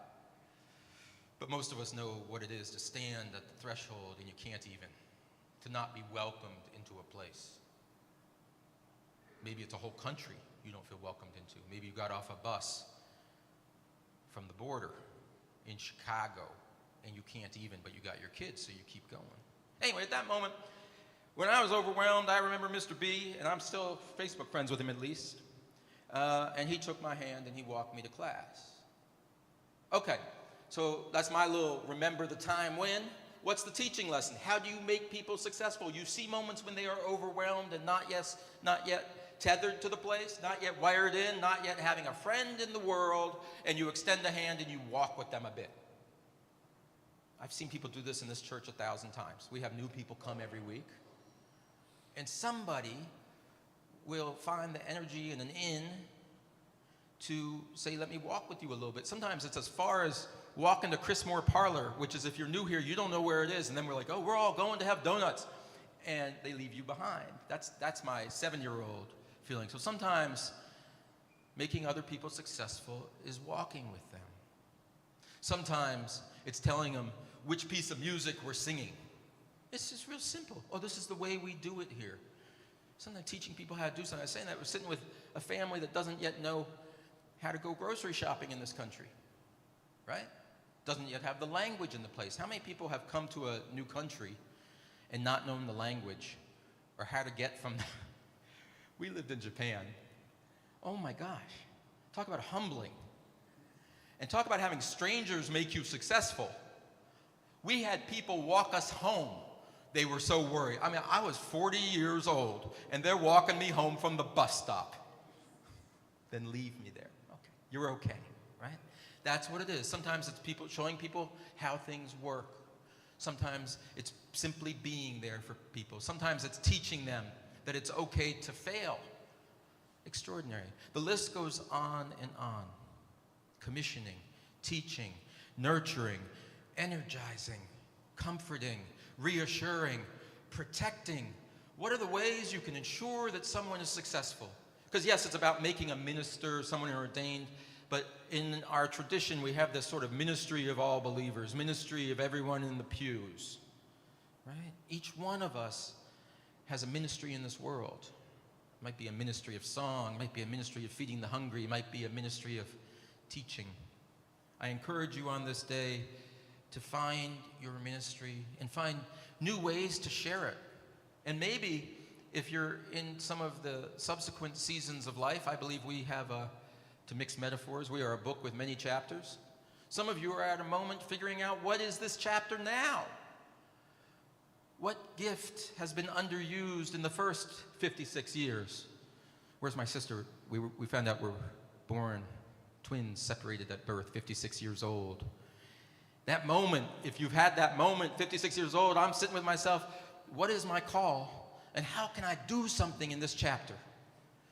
but most of us know what it is to stand at the threshold and you can't even, to not be welcomed into a place. Maybe it's a whole country you don't feel welcomed into. Maybe you got off a bus from the border in Chicago and you can't even, but you got your kids, so you keep going. Anyway, at that moment, when I was overwhelmed, I remember Mr. B, and I'm still Facebook friends with him at least, and he took my hand and he walked me to class. Okay, so that's my little remember the time when. What's the teaching lesson? How do you make people successful? You see moments when they are overwhelmed and not yet tethered to the place, not yet wired in, not yet having a friend in the world, and you extend a hand and you walk with them a bit. I've seen people do this in this church 1,000 times. We have new people come every week, and somebody will find the energy and an in to say, let me walk with you a little bit. Sometimes it's as far as walking to Chris Moore Parlor, which is if you're new here, you don't know where it is, and then we're like, oh, we're all going to have donuts, and they leave you behind. That's my 7-year-old feeling. So sometimes making other people successful is walking with them. Sometimes it's telling them which piece of music we're singing. It's just real simple. Oh, this is the way we do it here. Sometimes teaching people how to do something. I was saying that we're sitting with a family that doesn't yet know how to go grocery shopping in this country, right? Doesn't yet have the language in the place. How many people have come to a new country and not known the language or how to get from We lived in Japan. Oh my gosh. Talk about humbling. And talk about having strangers make you successful. We had people walk us home. They were so worried. I mean, I was 40 years old, and they're walking me home from the bus stop. Then leave me there. Okay, you're okay, right? That's what it is. Sometimes it's people showing people how things work. Sometimes it's simply being there for people. Sometimes it's teaching them that it's okay to fail. Extraordinary. The list goes on and on. Commissioning, teaching, nurturing, energizing, comforting, reassuring, protecting. What are the ways you can ensure that someone is successful? Because yes, it's about making a minister, someone ordained, but in our tradition we have this sort of ministry of all believers, ministry of everyone in the pews, right? Each one of us has a ministry in this world. It might be a ministry of song, it might be a ministry of feeding the hungry, it might be a ministry of teaching. I encourage you on this day to find your ministry and find new ways to share it. And maybe if you're in some of the subsequent seasons of life, I believe we have to mix metaphors, we are a book with many chapters. Some of you are at a moment figuring out, what is this chapter now? What gift has been underused in the first 56 years? Where's my sister? We found out we're born twins separated at birth, 56 years old. That moment, if you've had that moment, 56 years old, I'm sitting with myself, what is my call? And how can I do something in this chapter?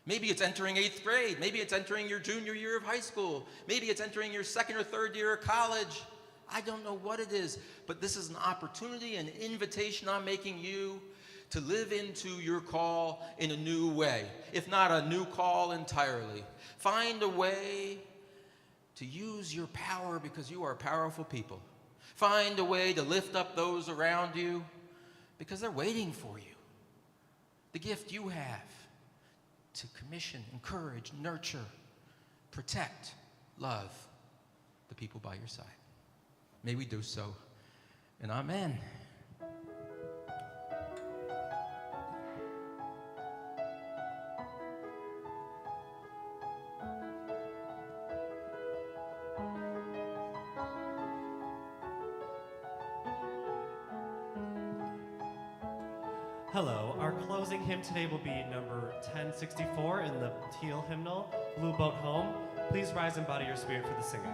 Maybe it's entering 8th grade. Maybe it's entering your junior year of high school. Maybe it's entering your 2nd or 3rd year of college. I don't know what it is, but this is an opportunity, an invitation I'm making you to live into your call in a new way, if not a new call entirely. Find a way to use your power because you are powerful people. Find a way to lift up those around you because they're waiting for you. The gift you have to commission, encourage, nurture, protect, love the people by your side. May we do so, and amen. Hello, our closing hymn today will be number 1064 in the teal hymnal, Blue Boat Home. Please rise and body your spirit for the singing.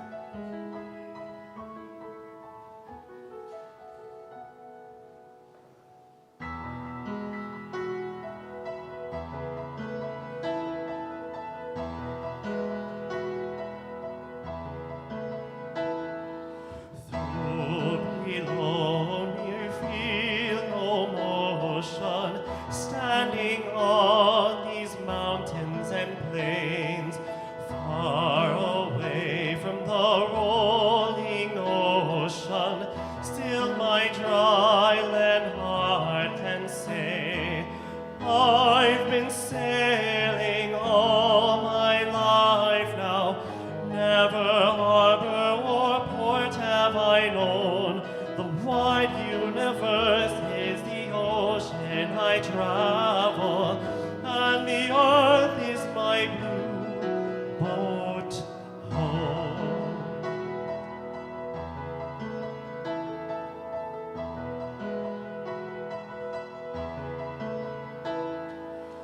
Standing on these mountains and plains, far away from the rolling ocean, still my dry land heart can say, I've been sailing all my life now, never harbor or port have I known. The wide universe is the ocean I travel, and the earth is my blue boat home.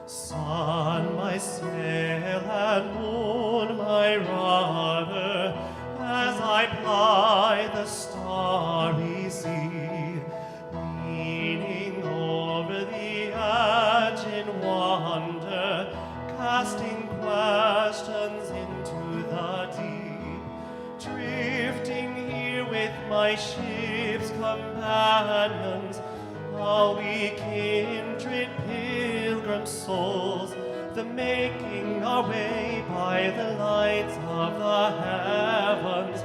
Sun, my sail, and moon, my rudder, as I ply the starry sea, leaning over the edge in wonder, casting questions into the deep, drifting here with my ship's companions, all we kindred pilgrim souls, the making our way by the lights of the heavens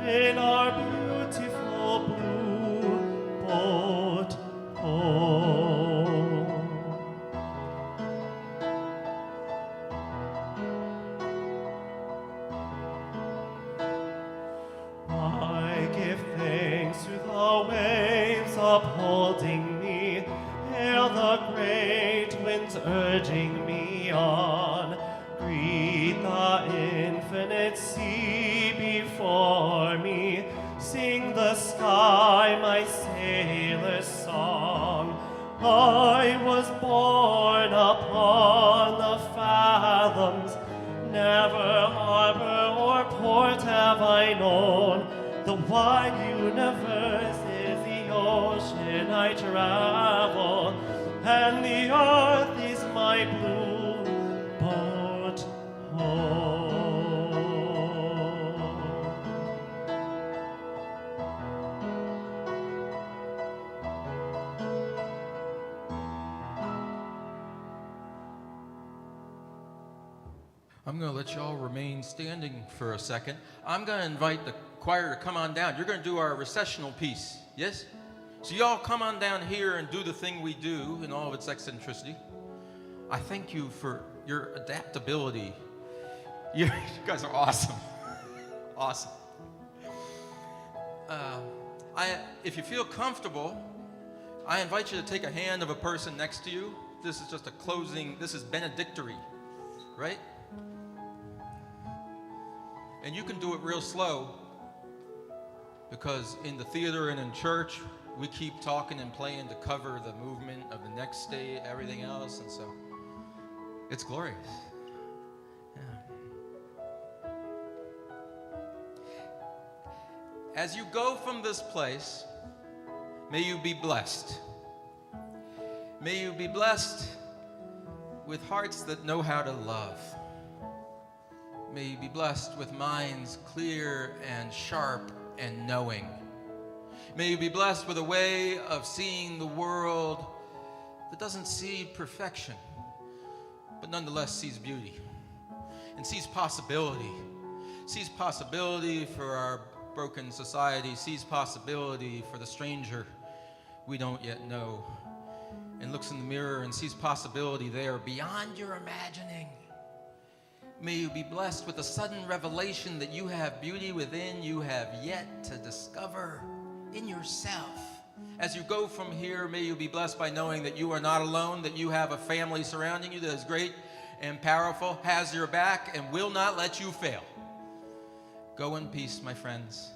in our beautiful blue boat home. I give thanks to the waves upholding me, hail the great winds urging me on, greet the infinite sea before me, sing the sky my sailor's song. I was born upon the fathoms, never harbor or port have I known. The wide universe is the ocean I travel, and the earth is my blue boat home. I'm going to let y'all remain standing for a second. I'm going to invite the choir to come on down. You're going to do our recessional piece, yes? So y'all come on down here and do the thing we do in all of its eccentricity. I thank you for your adaptability. You guys are awesome. Awesome. If you feel comfortable, I invite you to take a hand of a person next to you. This is just a closing, this is benedictory, right? And you can do it real slow, because in the theater and in church, we keep talking and playing to cover the movement of the next day, everything else, and so it's glorious. Yeah. As you go from this place, may you be blessed. May you be blessed with hearts that know how to love. May you be blessed with minds clear and sharp and knowing. May you be blessed with a way of seeing the world that doesn't see perfection, but nonetheless sees beauty and sees possibility for our broken society, sees possibility for the stranger we don't yet know, and looks in the mirror and sees possibility there beyond your imagining. May you be blessed with a sudden revelation that you have beauty within you have yet to discover in yourself. As you go from here, may you be blessed by knowing that you are not alone, that you have a family surrounding you that is great and powerful, has your back, and will not let you fail. Go in peace, my friends,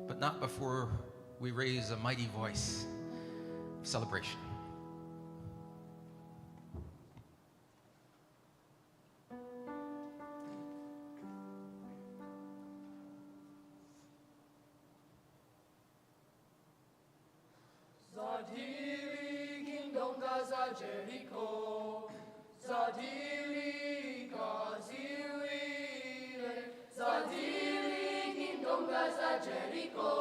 but not before we raise a mighty voice of celebration. Zadili gindonga za Jericho, Zadili gaziwile, Zadili gindonga za Jericho,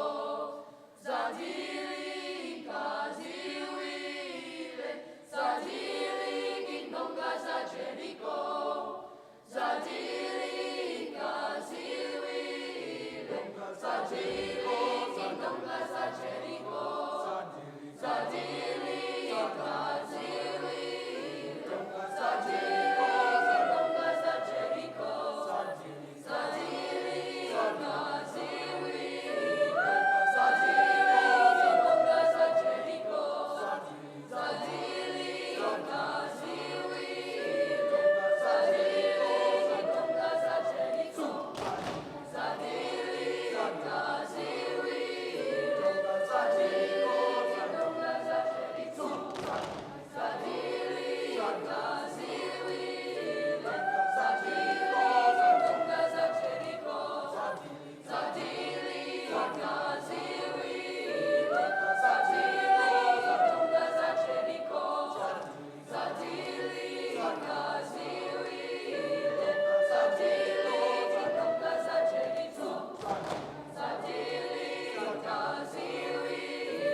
Zadili gaziwile, Zadili gindonga za Jericho, Zadili gaziwile, Zadili gindonga za Jericho, Zadili gaziwile, Zadili gindonga za Jericho, Zadili gaziwile, Zadili gindonga za Jericho, Zadili gaziwile, Zadili gindonga za Jericho, Zadili gaziwile, Zadili gindonga za Jericho, Zadili gaziwile, Zadili gindonga za Jericho, Zadili gaziwile, Zadili gindonga za Jericho, Zadili gaziwile, Zadili gindonga za Jericho, Zadili gaziwile, Zadili gindonga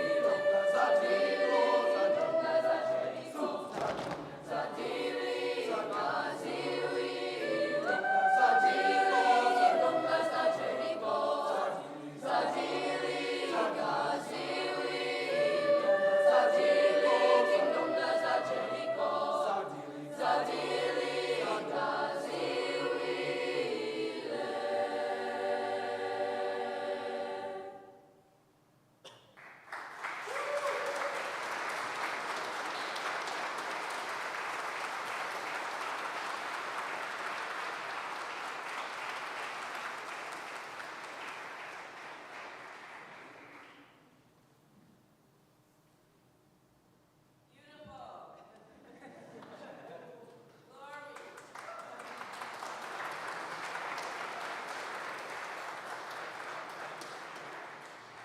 za Jericho, Zadili gaziwile, Zadili gindonga za Jericho, Zadili gaziwile, Zadili gindonga za Jericho, Zadili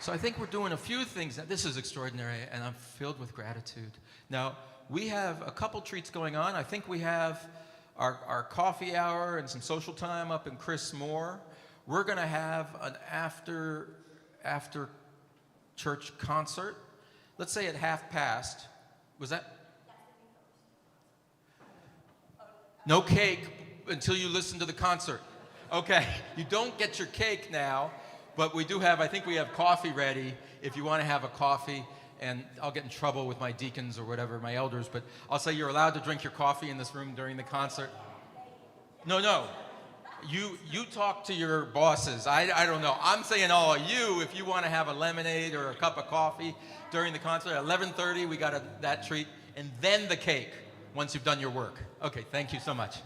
So I think we're doing a few things. This is extraordinary, and I'm filled with gratitude. Now, we have a couple treats going on. I think we have our coffee hour and some social time up in Chris Moore. We're going to have an after church concert. Let's say at past. Was that? No cake until you listen to the concert. Okay, you don't get your cake now, but we do have, I think we have coffee ready if you want to have a coffee. And I'll get in trouble with my deacons or whatever, my elders, but I'll say you're allowed to drink your coffee in this room during the concert. No. You talk to your bosses. I don't know. I'm saying all of you, if you want to have a lemonade or a cup of coffee during the concert, at 11:30 we got that treat, and then the cake once you've done your work. Okay, thank you so much.